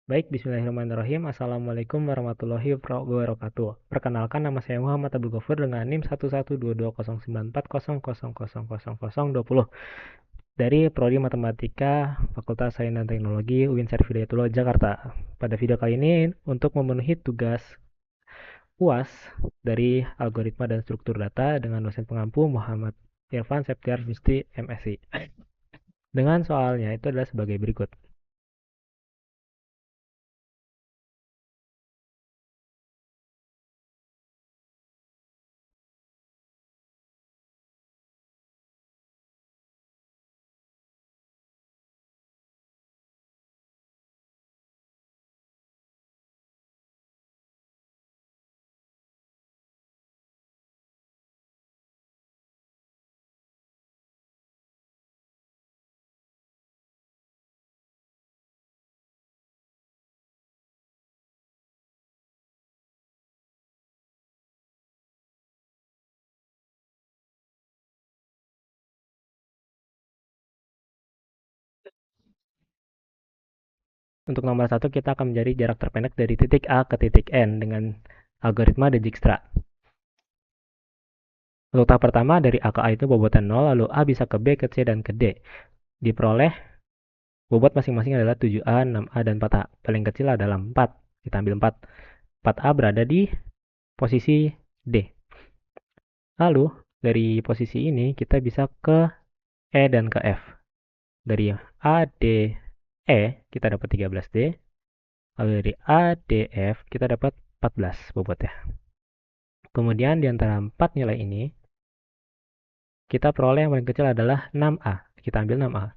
Baik, bismillahirrahmanirrahim. Assalamualaikum warahmatullahi wabarakatuh. Perkenalkan, nama saya Muhammad Abdul Ghafur dengan NIM 112209400000020 dari Prodi Matematika Fakultas Sains dan Teknologi UIN Syarif Hidayatullah Jakarta. Pada video kali ini untuk memenuhi tugas UAS dari algoritma dan struktur data dengan dosen pengampu Muhammad Irfan Septiar Justi MSI. Dengan soalnya itu adalah sebagai berikut. Untuk nomor satu, kita akan mencari jarak terpendek dari titik A ke titik N dengan algoritma Dijkstra. Untuk tahap pertama, dari A ke A itu bobotan 0, lalu A bisa ke B, ke C, dan ke D. Diperoleh bobot masing-masing adalah 7A, 6A, dan 4A. Paling kecil adalah 4. Kita ambil 4. 4A berada di posisi D. Lalu, dari posisi ini, kita bisa ke E dan ke F. Dari A, D, E, kita dapat 13D. Lalu dari A, D, F, kita dapat 14 bobotnya. Kemudian di antara 4 nilai ini, kita peroleh yang paling kecil adalah 6A. Kita ambil 6A.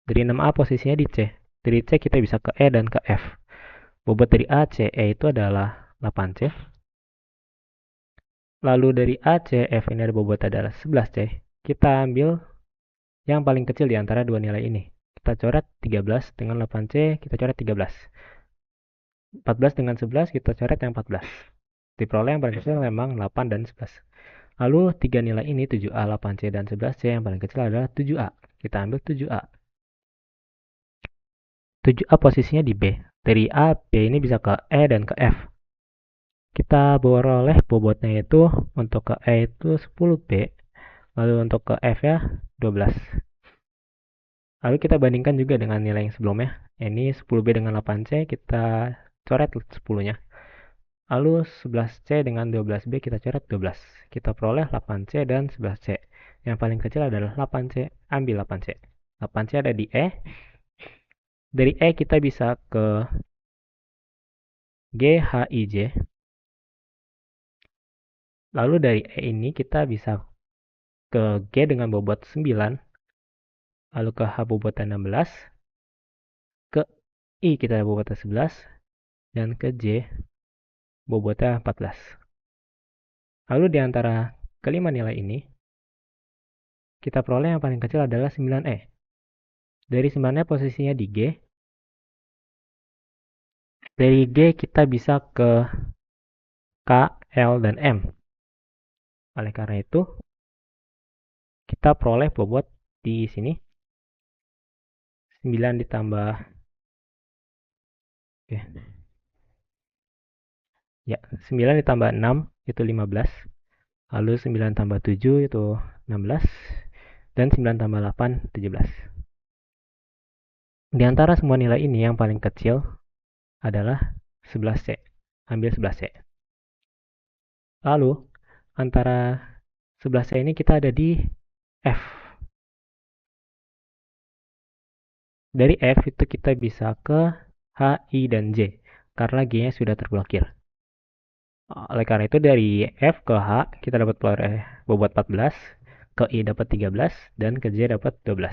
Dari 6A posisinya di C. Dari C kita bisa ke E dan ke F. Bobot dari A, C, E itu adalah 8C. Lalu dari A, C, F ini ada bobot adalah 11C. Kita ambil yang paling kecil di antara dua nilai ini. Kita coret 13 dengan 8C, kita coret 13. 14 dengan 11, kita coret yang 14. Diperoleh yang paling kecil memang 8 dan 11. Lalu tiga nilai ini 7A, 8C, dan 11C yang paling kecil adalah 7A. Kita ambil 7A. 7A posisinya di B. Dari A, B ini bisa ke E dan ke F. Kita peroleh bobotnya itu untuk ke E itu 10B. Lalu untuk ke F ya 12. Lalu kita bandingkan juga dengan nilai yang sebelumnya. Ini 10B dengan 8C, kita coret 10-nya. Lalu 11C dengan 12B kita coret 12. Kita peroleh 8C dan 11C. Yang paling kecil adalah 8C. Ambil 8C. 8C ada di E. Dari E kita bisa ke G, H, I, J. Lalu dari E ini kita bisa ke G dengan bobot 9. Lalu ke H bobotnya 16. Ke I kita bobotnya 11. Dan ke J bobotnya 14. Lalu di antara kelima nilai ini, kita peroleh yang paling kecil adalah 9E. Dari 9E posisinya di G. Dari G kita bisa ke K, L, dan M. Oleh karena itu, kita peroleh bobot di sini 9 ditambah ya 9 ditambah 6 itu 15. Lalu 9 tambah 7 itu 16 dan 9 tambah 8 17. Di antara semua nilai ini yang paling kecil adalah 11C. Ambil 11C. Lalu antara 11C ini kita ada di F. Dari F itu kita bisa ke H, I, dan J karena G-nya sudah terblokir. Oleh karena itu dari F ke H kita dapat bobot 14, ke I dapat 13, dan ke J dapat 12.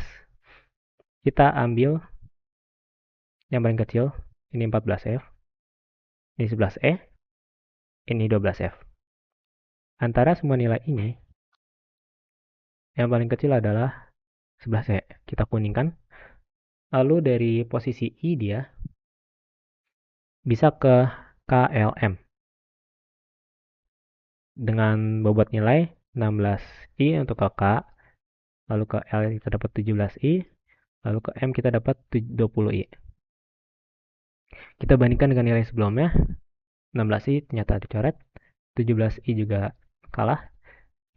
Kita ambil yang paling kecil, ini 14F, ini 11E, ini 12F. Antara semua nilai ini, yang paling kecil adalah 11E. Kita kuningkan. Lalu dari posisi I dia bisa ke KLM. Dengan bobot nilai 16I untuk ke K, lalu ke L kita dapat 17I, lalu ke M kita dapat 20I. Kita bandingkan dengan nilai sebelumnya. 16i ternyata dicoret, 17i juga kalah,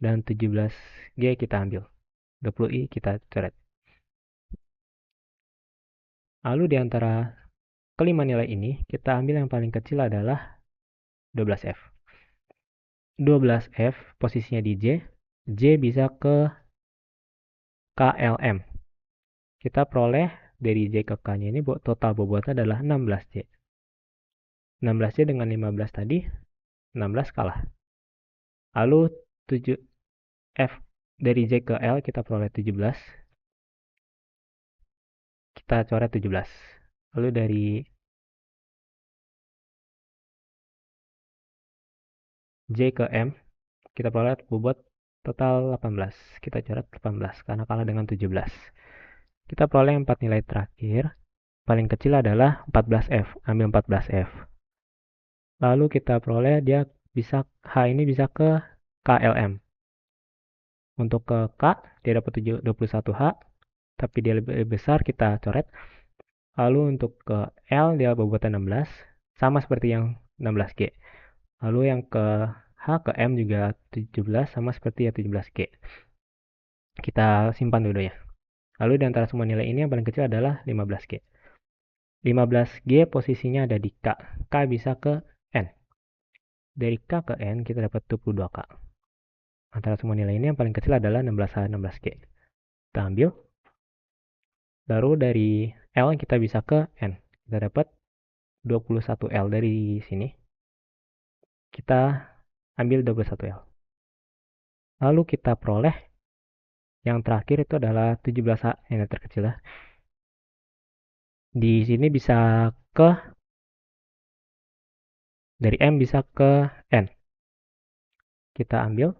dan 17G kita ambil. 20i kita coret. Lalu di antara kelima nilai ini, kita ambil yang paling kecil adalah 12F. 12F posisinya di J. J bisa ke KLM. Kita peroleh dari J ke K-nya ini total bobotnya adalah 16J. 16J dengan 15 tadi, 16 kalah. Lalu 7F dari J ke L kita peroleh 17. Kita coret 17. Lalu dari J ke M kita peroleh bobot total 18. Kita coret 18 karena kalah dengan 17. Kita peroleh 4 nilai terakhir. Paling kecil adalah 14F. Ambil 14F. Lalu kita peroleh dia bisa H ini bisa ke KLM. Untuk ke K dia dapat 21H, tapi dia lebih besar, kita coret. Lalu untuk ke L dia bobotnya 16, sama seperti yang 16G. Lalu yang ke H ke M juga 17, sama seperti yang 17G. Kita simpan dulu ya. Lalu di antara semua nilai ini yang paling kecil adalah 15G. 15G posisinya ada di K. K bisa ke N. Dari K ke N kita dapat 22K. Antara semua nilai ini yang paling kecil adalah 16H, 16G. Kita ambil. Baru dari L kita bisa ke N. Kita dapat 21L dari sini. Kita ambil 21L. Lalu kita peroleh yang terakhir itu adalah 17H, yang terkecil ya. Di sini bisa ke, dari M bisa ke N. Kita ambil,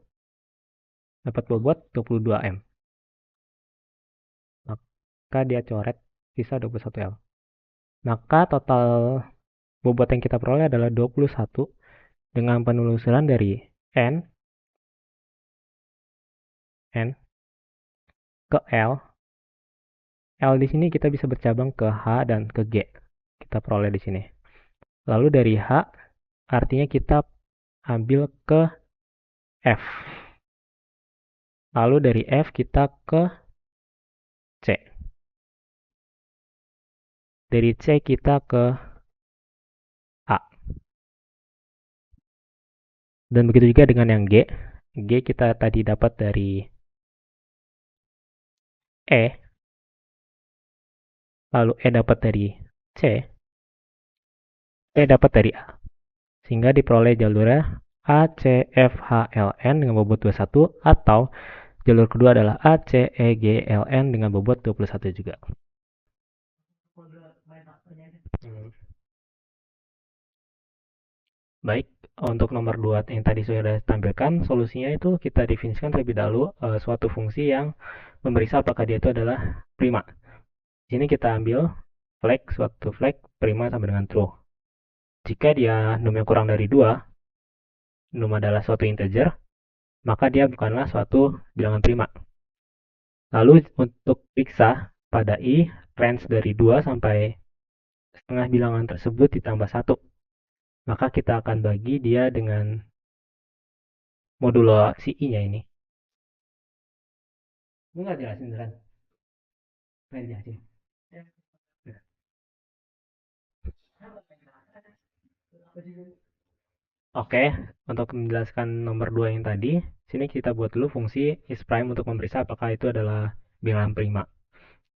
dapat bobot 22M. Maka dia coret sisa 21L. Maka total bobot yang kita peroleh adalah 21 dengan penelusuran dari N ke L. L di sini kita bisa bercabang ke H dan ke G. Kita peroleh di sini. Lalu dari H artinya kita ambil ke F. Lalu dari F kita ke C. Dari C kita ke A. Dan begitu juga dengan yang G. G kita tadi dapat dari E. Lalu E dapat dari C. E dapat dari A. Sehingga diperoleh jalurnya A, C, F, H, L, N dengan bobot 21 atau jalur kedua adalah A, C, E, G, L, N dengan bobot 21 juga. Baik, untuk nomor 2 yang tadi sudah ditampilkan, solusinya itu kita definisikan terlebih dahulu suatu fungsi yang memeriksa apakah dia itu adalah prima. Di sini kita ambil flag, suatu flag prima sama dengan true. Jika dia numnya kurang dari 2, num adalah suatu integer, maka dia bukanlah suatu bilangan prima. Lalu untuk periksa pada i, range dari 2 sampai setengah bilangan tersebut ditambah 1. Maka kita akan bagi dia dengan modulo si i-nya ini. Enggak jelasin beneran. Nggak jelasin. Oke, untuk menjelaskan nomor 2 yang tadi, sini kita buat dulu fungsi is prime untuk memeriksa apakah itu adalah bilangan prima.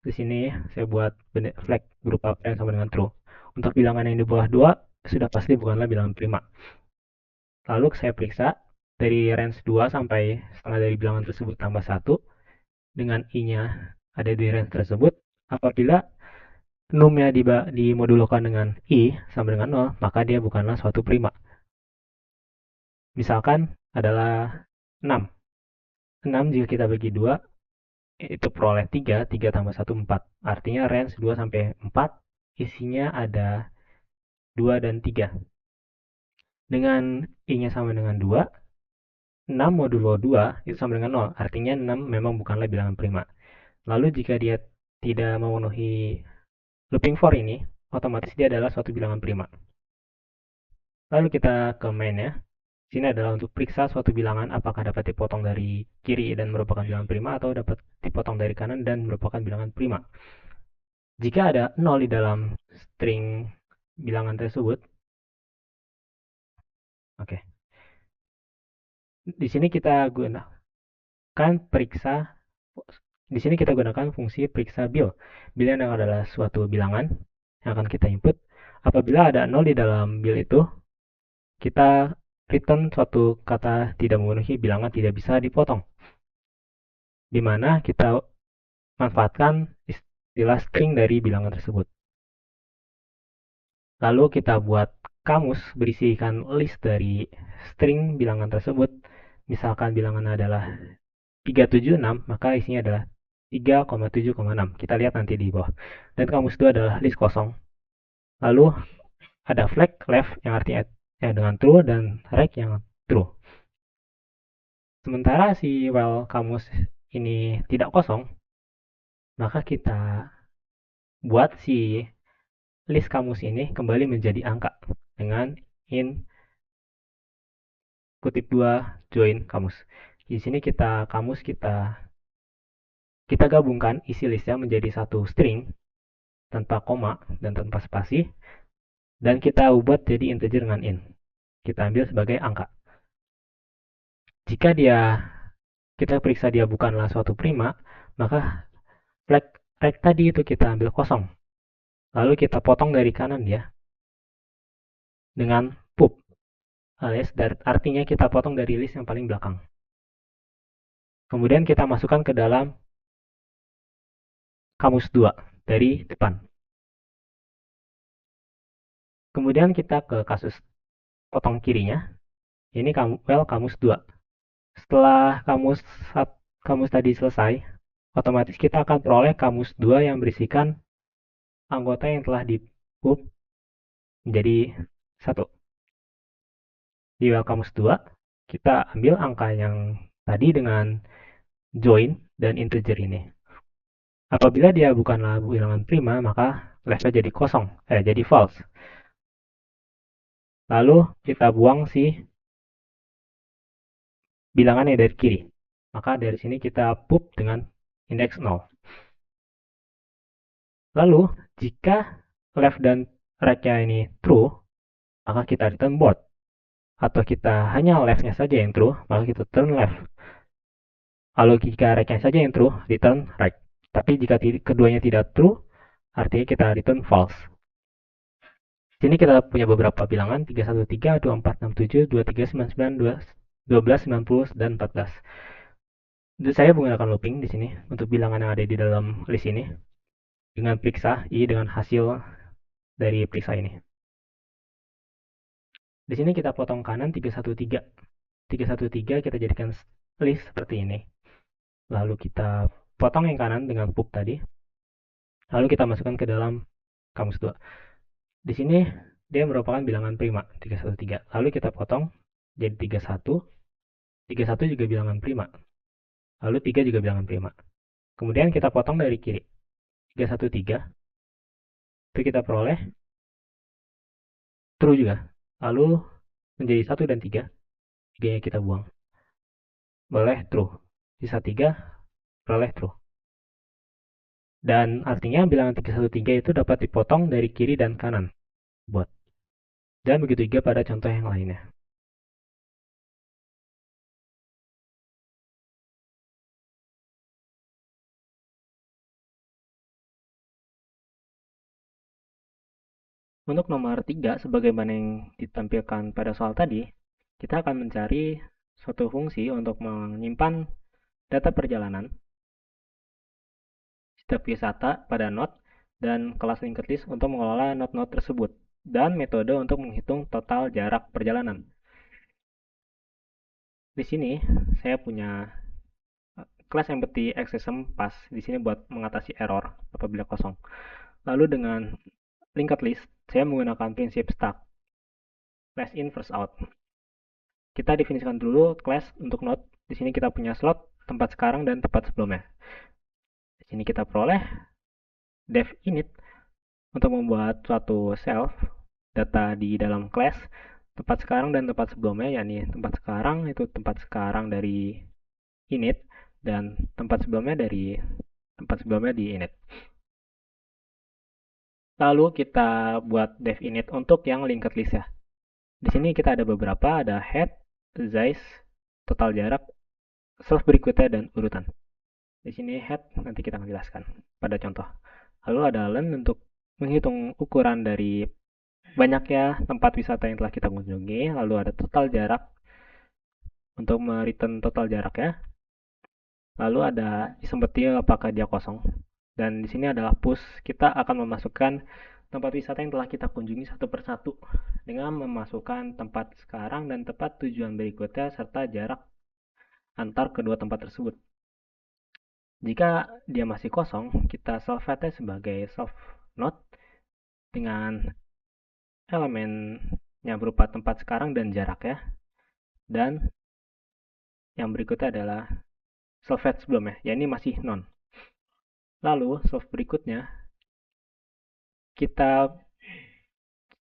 Di sini saya buat flag berupa prime sama dengan true. Untuk bilangan yang di bawah 2, sudah pasti bukanlah bilangan prima. Lalu saya periksa dari range 2 sampai setengah dari bilangan tersebut tambah 1, dengan i-nya ada di range tersebut, apabila numnya dimodulokan dengan i sama dengan 0, maka dia bukanlah suatu prima. Misalkan adalah 6. 6 jika kita bagi 2, itu peroleh 3, 3 tambah 1, 4. Artinya range 2 sampai 4, isinya ada 2 dan 3. Dengan i-nya sama dengan 2, 6 modulo 2 itu sama dengan 0. Artinya 6 memang bukanlah bilangan prima. Lalu jika dia tidak memenuhi looping for ini, otomatis dia adalah suatu bilangan prima. Lalu kita ke main ya. Sini adalah untuk periksa suatu bilangan apakah dapat dipotong dari kiri dan merupakan bilangan prima atau dapat dipotong dari kanan dan merupakan bilangan prima. Jika ada 0 di dalam string bilangan tersebut, oke. Di sini kita gunakan periksa di sini kita gunakan fungsi periksa bil. Bil yang adalah suatu bilangan yang akan kita input. Apabila ada 0 di dalam bil itu, kita return suatu kata tidak memenuhi bilangan tidak bisa dipotong. Di mana kita manfaatkan istilah string dari bilangan tersebut. Lalu kita buat kamus berisikan list dari string bilangan tersebut. Misalkan bilangan adalah 376, maka isinya adalah 3,7,6. Kita lihat nanti di bawah. Dan kamus itu adalah list kosong. Lalu ada flag left yang artinya yang dengan true dan right yang true. Sementara si while kamus ini tidak kosong, maka kita buat si list kamus ini kembali menjadi angka dengan in kutip 2 join kamus. Di sini kita gabungkan isi listnya menjadi satu string tanpa koma dan tanpa spasi, dan kita ubah jadi integer dengan in. Kita ambil sebagai angka. Jika kita periksa dia bukanlah suatu prima, maka flag right tadi itu kita ambil kosong. Lalu kita potong dari kanan dia dengan pub, alias artinya kita potong dari list yang paling belakang. Kemudian kita masukkan ke dalam kamus 2 dari depan. Kemudian kita ke kasus potong kirinya. Ini kamus 2. Setelah kamus tadi selesai, otomatis kita akan peroleh kamus 2 yang berisikan anggota yang telah di-pub menjadi 1. Di kamus 2, kita ambil angka yang tadi dengan join dan integer ini. Apabila dia bukanlah bilangan prima, maka leftnya jadi kosong, jadi false. Lalu kita buang si bilangannya dari kiri. Maka dari sini kita pub dengan indeks 0. Lalu jika left dan right-nya ini true, maka kita return both. Atau kita hanya left-nya saja yang true, maka kita turn left. Lalu jika right-nya saja yang true, return right. Tapi jika keduanya tidak true, artinya kita return false. Sini kita punya beberapa bilangan 313, 2467, 2399, 1290 dan 14. Saya menggunakan looping di sini untuk bilangan yang ada di dalam list ini dengan periksa i dengan hasil dari periksa ini. Di sini kita potong kanan 313. 313 kita jadikan list seperti ini. Lalu kita potong yang kanan dengan pub tadi. Lalu kita masukkan ke dalam kamus 2. Di sini dia merupakan bilangan prima 313. Lalu kita potong jadi 31. 31 juga bilangan prima. Lalu 3 juga bilangan prima. Kemudian kita potong dari kiri. 313. Itu kita peroleh true juga. Lalu menjadi 1 dan 3. 3-nya kita buang. Boleh true. Sisa 3 peroleh true. Dan artinya bilangan 313 itu dapat dipotong dari kiri dan kanan. Buat. Dan begitu juga pada contoh yang lainnya. Untuk nomor 3, sebagaimana yang ditampilkan pada soal tadi, kita akan mencari suatu fungsi untuk menyimpan data perjalanan setiap wisata pada node dan kelas linked list untuk mengelola node-node tersebut, dan metode untuk menghitung total jarak perjalanan. Di sini saya punya kelas empty XSM pass di sini buat mengatasi error apabila kosong. Lalu dengan linked list, saya menggunakan prinsip stack last in first out. Kita definisikan dulu class untuk node. Di sini kita punya slot, tempat sekarang, dan tempat sebelumnya. Di sini kita peroleh dev init untuk membuat suatu self data di dalam class tempat sekarang dan tempat sebelumnya, yakni tempat sekarang itu tempat sekarang dari init dan tempat sebelumnya di init. Lalu kita buat dev init untuk yang linked list ya. Di sini kita ada beberapa, ada head, size, total jarak, self berikutnya, dan urutan. Di sini head nanti kita akan jelaskan pada contoh. Lalu ada len untuk menghitung ukuran dari banyaknya tempat wisata yang telah kita kunjungi. Lalu ada total jarak untuk mereturn total jarak ya. Lalu ada isemptil apakah dia kosong. Dan di sini adalah push, kita akan memasukkan tempat wisata yang telah kita kunjungi satu persatu dengan memasukkan tempat sekarang dan tempat tujuan berikutnya serta jarak antar kedua tempat tersebut. Jika dia masih kosong, kita self-add sebagai self node dengan elemennya berupa tempat sekarang dan jarak ya. Dan yang berikutnya adalah self-add sebelumnya, ya ini masih non. Lalu self berikutnya kita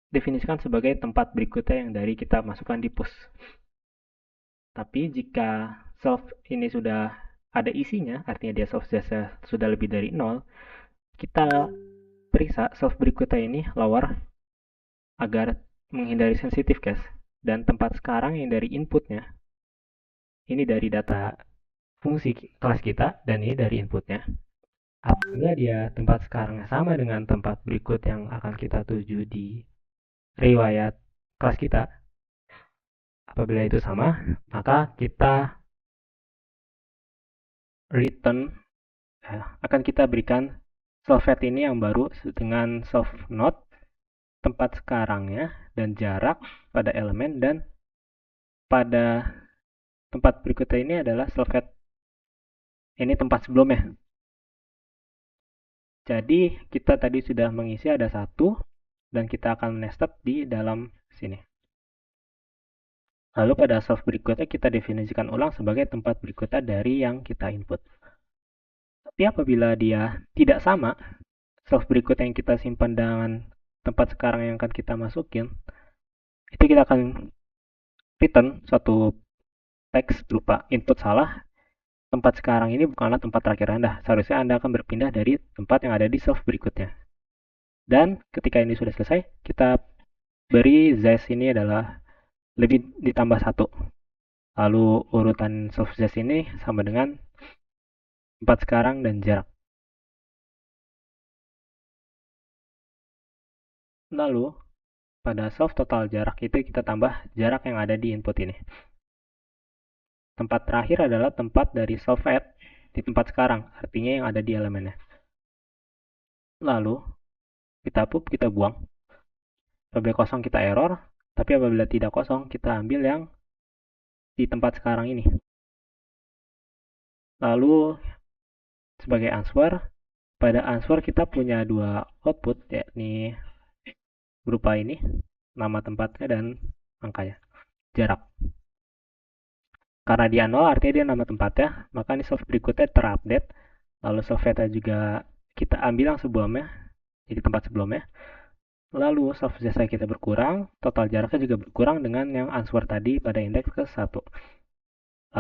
definisikan sebagai tempat berikutnya yang dari kita masukkan di push. Tapi jika self ini sudah ada isinya, artinya dia self jasa sudah lebih dari 0, kita periksa self berikutnya ini lower agar menghindari sensitif case. Dan tempat sekarang yang dari inputnya, ini dari data fungsi kelas kita, dan ini dari inputnya. Apabila dia tempat sekarang sama dengan tempat berikut yang akan kita tuju di riwayat kelas kita, apabila itu sama, maka kita return akan kita berikan self-add ini yang baru dengan self node, tempat sekarangnya, dan jarak pada elemen, dan pada tempat berikutnya ini adalah self-add ini tempat sebelumnya. Jadi kita tadi sudah mengisi ada satu, dan kita akan nested di dalam sini. Lalu pada self berikutnya kita definisikan ulang sebagai tempat berikutnya dari yang kita input. Tapi apabila dia tidak sama, self berikutnya yang kita simpan dengan tempat sekarang yang akan kita masukin, itu kita akan return suatu teks berupa input salah, tempat sekarang ini bukanlah tempat terakhir Anda. Seharusnya Anda akan berpindah dari tempat yang ada di self berikutnya. Dan ketika ini sudah selesai, kita beri size ini adalah lebih ditambah 1. Lalu urutan self size ini sama dengan tempat sekarang dan jarak. Lalu pada self total jarak itu kita tambah jarak yang ada di input ini. Tempat terakhir adalah tempat dari self add di tempat sekarang, artinya yang ada di elemennya. Lalu kita pup, kita buang. Apabila kosong kita error, tapi apabila tidak kosong kita ambil yang di tempat sekarang ini. Lalu sebagai answer, pada answer kita punya dua output, yakni berupa ini, nama tempatnya dan angkanya, jarak. Karena dia 0 artinya dia nama tempatnya, maka ini self berikutnya terupdate. Lalu self data juga kita ambil yang sebelumnya, jadi tempat sebelumnya. Lalu self jasa kita berkurang, total jaraknya juga berkurang dengan yang answer tadi pada indeks ke 1.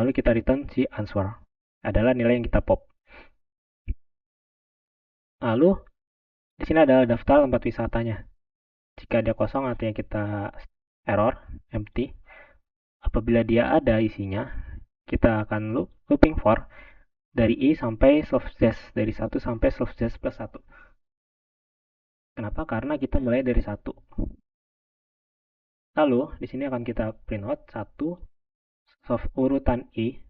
Lalu kita return si answer, adalah nilai yang kita pop. Lalu di sini adalah daftar tempat wisatanya. Jika dia kosong artinya kita error, empty. Apabila dia ada isinya, kita akan looping for dari I sampai softjazz, dari 1 sampai softjazz plus 1. Kenapa? Karena kita mulai dari 1. Lalu di sini akan kita print out 1 soft urutan I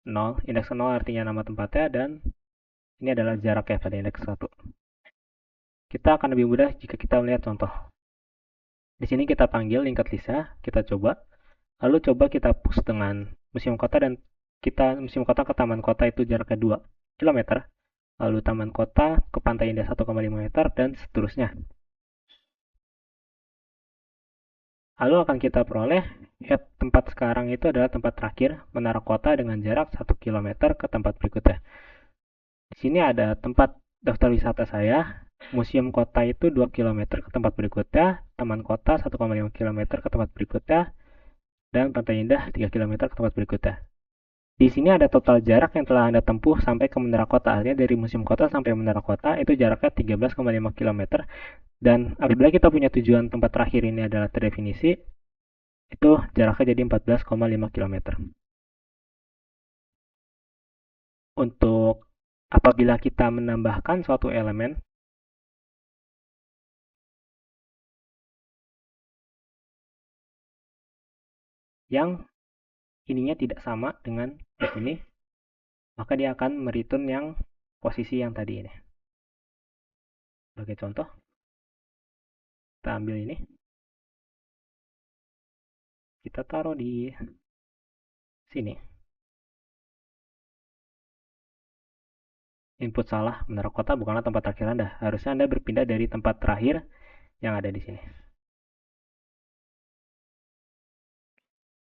0, indeks 0 artinya nama tempatnya, dan ini adalah jaraknya pada indeks 1. Kita akan lebih mudah jika kita melihat contoh. Di sini kita panggil linked listnya, kita coba. Lalu coba kita push dengan museum kota, dan kita museum kota ke taman kota itu jaraknya 2 km. Lalu taman kota ke pantai indah 1,5 meter, dan seterusnya. Lalu akan kita peroleh tempat sekarang itu adalah tempat terakhir, menara kota dengan jarak 1 km ke tempat berikutnya. Di sini ada tempat daftar wisata saya, museum kota itu 2 km ke tempat berikutnya, taman kota 1,5 km ke tempat berikutnya, dan pantai indah 3 km ke tempat berikutnya. Di sini ada total jarak yang telah Anda tempuh sampai ke menara kota. Artinya dari museum kota sampai menara kota itu jaraknya 13,5 km. Dan apabila kita punya tujuan tempat terakhir ini adalah terdefinisi, itu jaraknya jadi 14,5 km. Untuk apabila kita menambahkan suatu elemen yang ininya tidak sama dengan di sini, maka dia akan mereturn yang posisi yang tadi ini. Sebagai contoh, kita ambil ini, kita taruh di sini. Input salah, menara kota bukanlah tempat terakhir Anda. Harusnya Anda berpindah dari tempat terakhir yang ada di sini.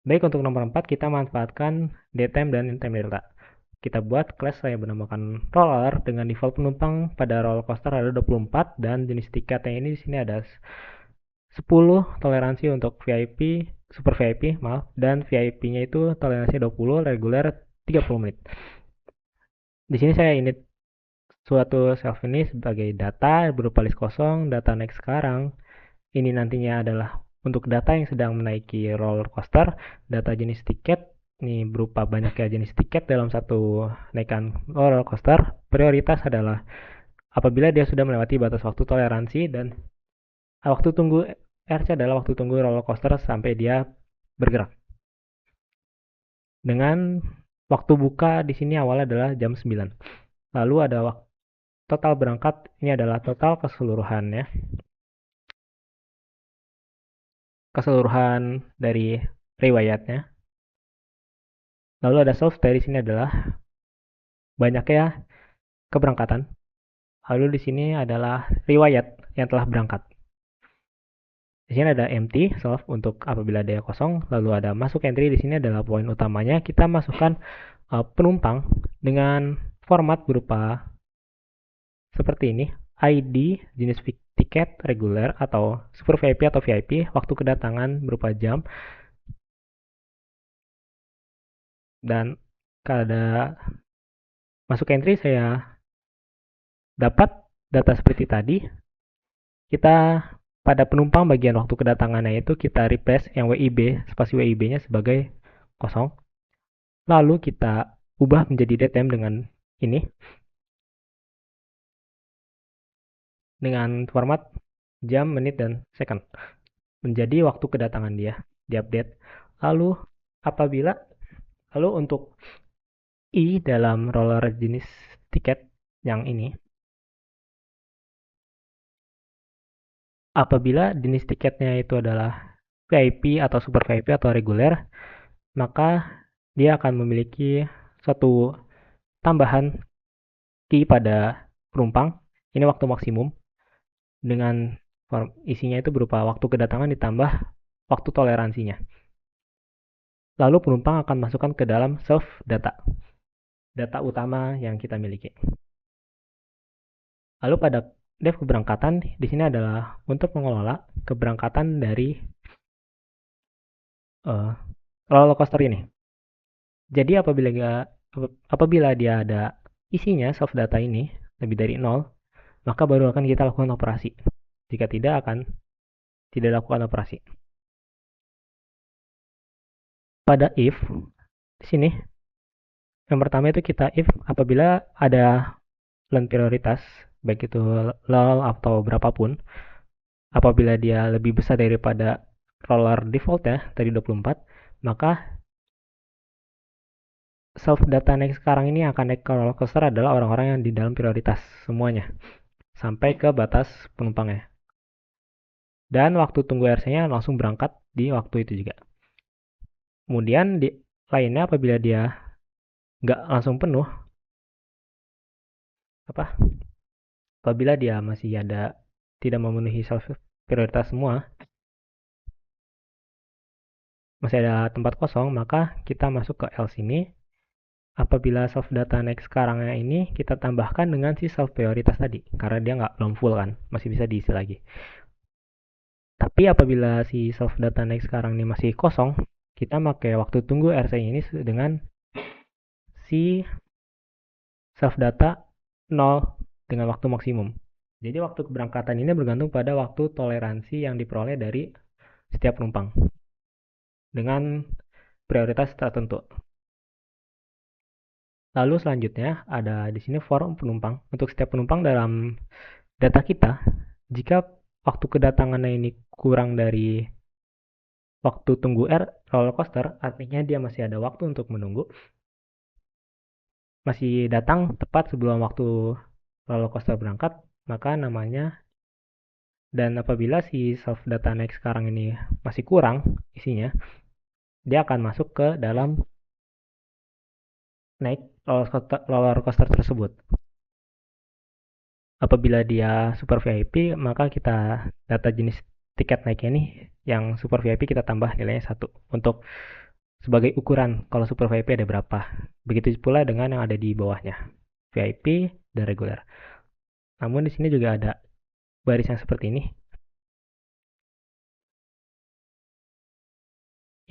Baik, untuk nomor 4 kita manfaatkan dtime dan intime delta. Kita buat class saya bernamakan roller dengan default penumpang pada roller coaster ada 24 dan jenis tiketnya ini di sini ada 10 toleransi untuk VIP, super VIP, maaf, dan VIP-nya itu toleransi 20, reguler 30 menit. Di sini saya init suatu self ini sebagai data berupa list kosong, data naik sekarang. Ini nantinya adalah untuk data yang sedang menaiki roller coaster, data jenis tiket, ini berupa banyaknya jenis tiket dalam satu naikan roller coaster. Prioritas adalah apabila dia sudah melewati batas waktu toleransi dan waktu tunggu RC adalah waktu tunggu roller coaster sampai dia bergerak. Dengan waktu buka di sini awalnya adalah jam 9. Lalu ada total berangkat, ini adalah total keseluruhannya. Keseluruhan dari riwayatnya. Lalu ada self dari sini adalah banyaknya keberangkatan. Lalu di sini adalah riwayat yang telah berangkat. Di sini ada empty self untuk apabila dia kosong. Lalu ada masuk entry, di sini adalah poin utamanya. Kita masukkan penumpang dengan format berupa seperti ini. ID, jenis tiket, reguler, atau super VIP atau VIP, waktu kedatangan berupa jam, dan kada masuk entry saya dapat data seperti tadi. Kita pada penumpang bagian waktu kedatangannya itu kita replace yang WIB, spasi WIB-nya sebagai kosong. Lalu kita ubah menjadi datetime dengan ini. Dengan format jam, menit, dan second. Menjadi waktu kedatangan dia, diupdate. Lalu untuk I dalam roller jenis tiket yang ini, apabila jenis tiketnya itu adalah VIP atau super VIP atau reguler, maka dia akan memiliki suatu tambahan key pada penumpang. Ini waktu maksimum dengan isinya itu berupa waktu kedatangan ditambah waktu toleransinya. Lalu penumpang akan masukkan ke dalam self data utama yang kita miliki. Lalu pada dev keberangkatan di sini adalah untuk mengelola keberangkatan dari roller coaster ini. Jadi apabila dia ada isinya self data ini lebih dari 0, maka baru akan kita lakukan operasi. Jika tidak, akan tidak lakukan operasi. Pada if di sini yang pertama itu kita if apabila ada len prioritas baik itu lol atau berapapun, apabila dia lebih besar daripada roller default ya tadi 24, maka self data naik sekarang ini akan naik ke roller coaster adalah orang-orang yang di dalam prioritas semuanya sampai ke batas penumpangnya. Dan waktu tunggu RC-nya langsung berangkat di waktu itu juga. Kemudian di lainnya apabila dia nggak langsung penuh, apabila dia masih ada tidak memenuhi self prioritas semua, masih ada tempat kosong, maka kita masuk ke else ini. apabila self data next sekarangnya ini kita tambahkan dengan si self prioritas tadi, karena dia belum full kan, masih bisa diisi lagi. Tapi apabila si self data next sekarang ini masih kosong, kita pakai waktu tunggu RC ini dengan si self data 0 dengan waktu maksimum. Jadi waktu keberangkatan ini bergantung pada waktu toleransi yang diperoleh dari setiap penumpang dengan prioritas tertentu. Lalu selanjutnya ada di sini form penumpang. Untuk setiap penumpang dalam data kita, jika waktu kedatangannya ini kurang dari waktu tunggu roller coaster, artinya dia masih ada waktu untuk menunggu, masih datang tepat sebelum waktu roller coaster berangkat, maka namanya, dan apabila si self data next sekarang ini masih kurang isinya, dia akan masuk ke dalam naik roller coaster tersebut. Apabila dia super VIP, maka kita data jenis tiket naiknya ini yang super VIP kita tambah nilainya 1 untuk sebagai ukuran kalau super VIP ada berapa. Begitu pula dengan yang ada di bawahnya, VIP dan reguler. Namun di sini juga ada baris yang seperti ini.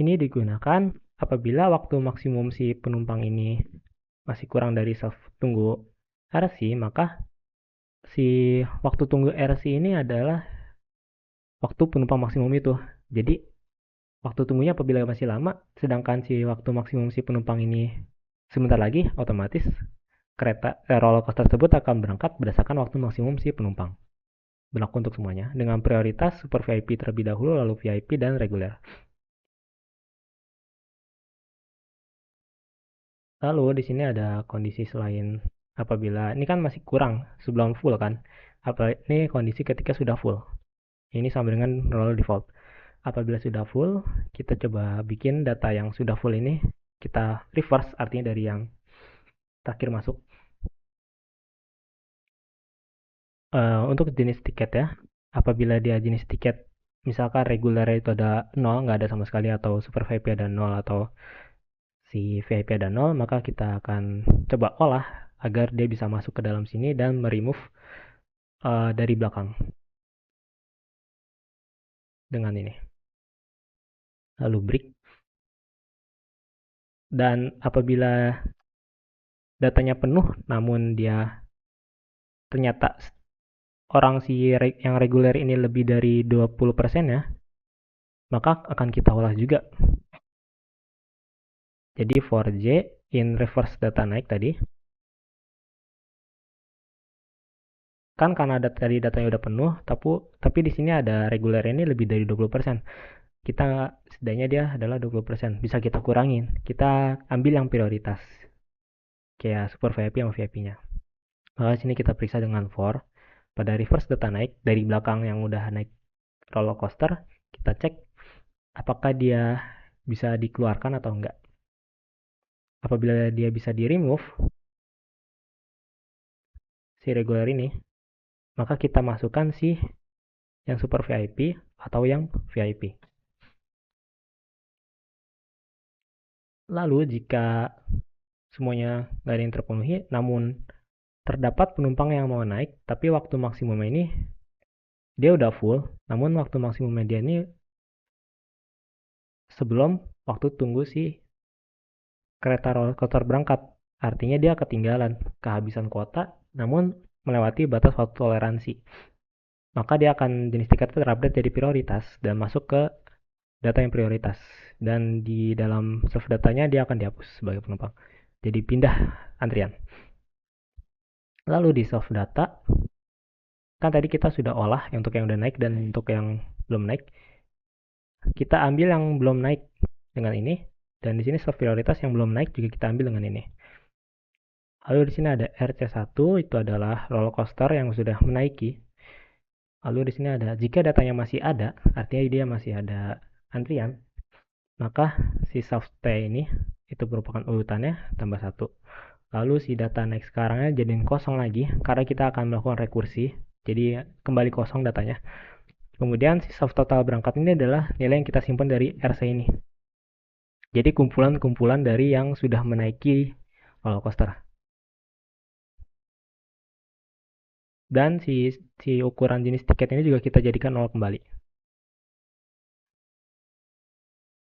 Ini digunakan apabila waktu maksimum si penumpang ini masih kurang dari self tunggu RC, maka si waktu tunggu RC ini adalah waktu penumpang maksimum itu. Jadi waktu tunggunya apabila masih lama, sedangkan si waktu maksimum si penumpang ini sebentar lagi, otomatis roller coaster tersebut akan berangkat berdasarkan waktu maksimum si penumpang. Berlaku untuk semuanya dengan prioritas super VIP terlebih dahulu, lalu VIP dan reguler. Lalu di sini ada kondisi selain apabila ini kan masih kurang sebelum full kan. Ini kondisi ketika sudah full. Ini sama dengan roller default. Apabila sudah full, kita coba bikin data yang sudah full ini, kita reverse, artinya dari yang terakhir masuk. Untuk jenis tiket ya, apabila dia jenis tiket misalkan reguler itu ada 0, nggak ada sama sekali, atau super VIP ada 0, atau si VIP ada 0, maka kita akan coba olah agar dia bisa masuk ke dalam sini dan meremove dari belakang dengan ini. Lalu break. Dan apabila datanya penuh namun dia ternyata orang yang reguler ini lebih dari 20% ya, maka akan kita olah juga. Jadi for J in reverse data naik tadi, kan karena tadi datanya udah penuh, tapi di sini ada reguler ini lebih dari 20%. Kita setidaknya dia adalah 20%. Bisa kita kurangin. Kita ambil yang prioritas. Kayak super VIP sama VIP-nya. Maka sini kita periksa dengan for. Pada reverse data naik dari belakang yang udah naik roller coaster, kita cek apakah dia bisa dikeluarkan atau enggak. Apabila dia bisa di remove si regular ini, maka kita masukkan si yang super VIP atau yang VIP. Lalu jika semuanya nggak ada yang terpenuhi, namun terdapat penumpang yang mau naik, tapi waktu maksimum ini dia udah full, namun waktu maksimum dia ini sebelum waktu tunggu si kereta roller coaster berangkat. Artinya dia ketinggalan, kehabisan kuota, namun melewati batas waktu toleransi. Maka dia akan jenis tiket terupdate jadi prioritas dan masuk ke data yang prioritas. Dan di dalam self datanya dia akan dihapus sebagai penumpang. Jadi pindah antrian. Lalu di self data, kan tadi kita sudah olah untuk yang udah naik dan untuk yang belum naik. Kita ambil yang belum naik dengan ini, dan di sini self prioritas yang belum naik juga kita ambil dengan ini. Lalu di sini ada RC1, itu adalah roller coaster yang sudah menaiki. Lalu di sini ada jika datanya masih ada, artinya dia masih ada antrian, maka si self T ini itu merupakan urutannya tambah 1. Lalu si data next sekarangnya jadiin kosong lagi karena kita akan melakukan rekursi. Jadi kembali kosong datanya. Kemudian si self total berangkat ini adalah nilai yang kita simpan dari RC ini. Jadi kumpulan-kumpulan dari yang sudah menaiki roller coaster. Dan si ukuran jenis tiket ini juga kita jadikan 0 kembali.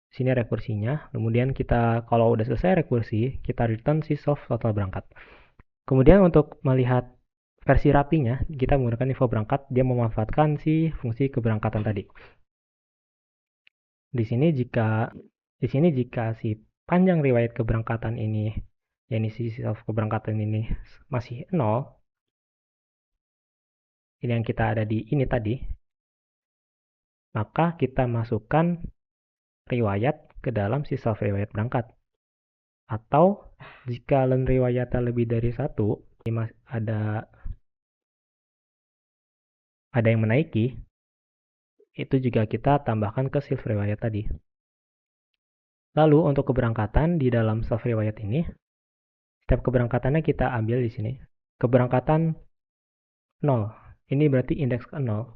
Sini rekursinya, kemudian kita kalau udah selesai rekursi, kita return si soft total berangkat. Kemudian untuk melihat versi rapinya, kita menggunakan info berangkat, dia memanfaatkan si fungsi keberangkatan tadi. Di sini jika si panjang riwayat keberangkatan ini, yakni si soft keberangkatan ini masih 0, ini yang kita ada di ini tadi, maka kita masukkan riwayat ke dalam si soft riwayat berangkat. Atau jika len riwayatnya lebih dari 1, ada yang menaiki, itu juga kita tambahkan ke shift riwayat tadi. Lalu untuk keberangkatan di dalam soft riwayat ini, setiap keberangkatannya kita ambil di sini. Keberangkatan 0, ini berarti indeks ke 0.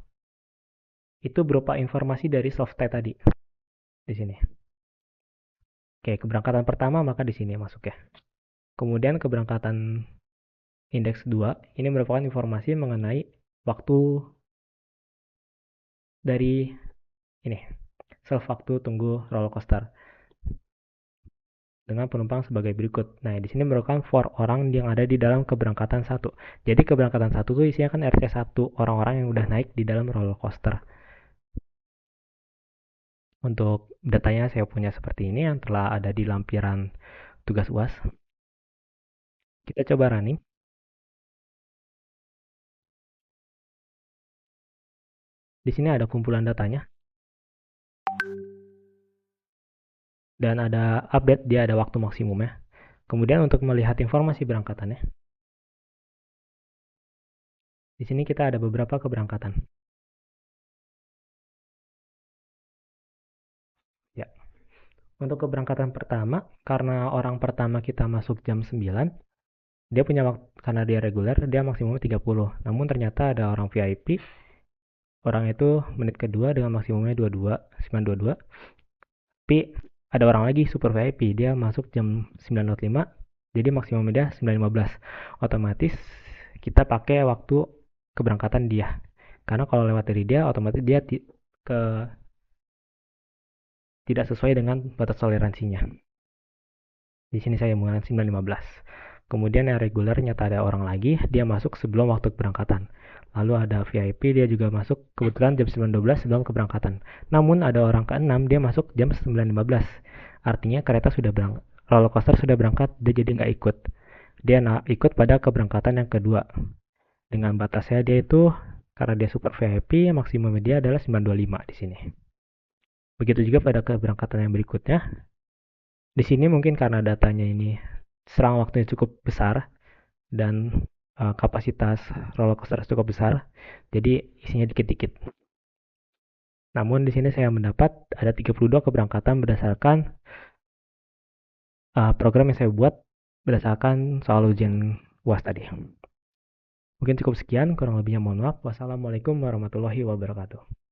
Itu berupa informasi dari soft state tadi di sini. Oke, keberangkatan pertama maka di sini masuk ya. Kemudian keberangkatan indeks 2, ini merupakan informasi mengenai waktu dari ini, self waktu tunggu roller coaster dengan penumpang sebagai berikut. Nah, di sini merupakan for orang yang ada di dalam keberangkatan 1. Jadi keberangkatan 1 itu isinya kan RC1, orang-orang yang udah naik di dalam roller coaster. Untuk datanya saya punya seperti ini yang telah ada di lampiran tugas UAS. Kita coba running. Di sini ada kumpulan datanya. Dan ada update, dia ada waktu maksimumnya. Kemudian untuk melihat informasi berangkatannya, di sini kita ada beberapa keberangkatan. Ya. Untuk keberangkatan pertama, karena orang pertama kita masuk jam 9, dia punya waktu, karena dia reguler, dia maksimum 30. Namun ternyata ada orang VIP, orang itu menit kedua dengan maksimumnya 922. Tapi ada orang lagi super VIP, dia masuk jam 9.05, jadi maksimumnya dia 9.15. Otomatis kita pakai waktu keberangkatan dia. Karena kalau lewat dari dia, otomatis dia tidak sesuai dengan batas toleransinya. Di sini saya menggunakan 9.15. Kemudian yang reguler nyata ada orang lagi, dia masuk sebelum waktu keberangkatan. Lalu ada VIP, dia juga masuk kebetulan jam 9.12 sebelum keberangkatan. Namun ada orang ke-6, dia masuk jam 9.15. Artinya kereta sudah berangkat, roller coaster sudah berangkat, dia jadi nggak ikut. Dia ikut pada keberangkatan yang kedua. Dengan batasnya dia itu, karena dia super VIP, maksimum dia adalah 925 di sini. Begitu juga pada keberangkatan yang berikutnya. Di sini mungkin karena datanya ini serang waktunya cukup besar dan kapasitas roller coaster cukup besar, jadi isinya dikit-dikit. Namun di sini saya mendapat ada 32 keberangkatan berdasarkan program yang saya buat berdasarkan soal ujian UAS tadi. Mungkin cukup sekian, kurang lebihnya mohon maaf. Wassalamualaikum warahmatullahi wabarakatuh.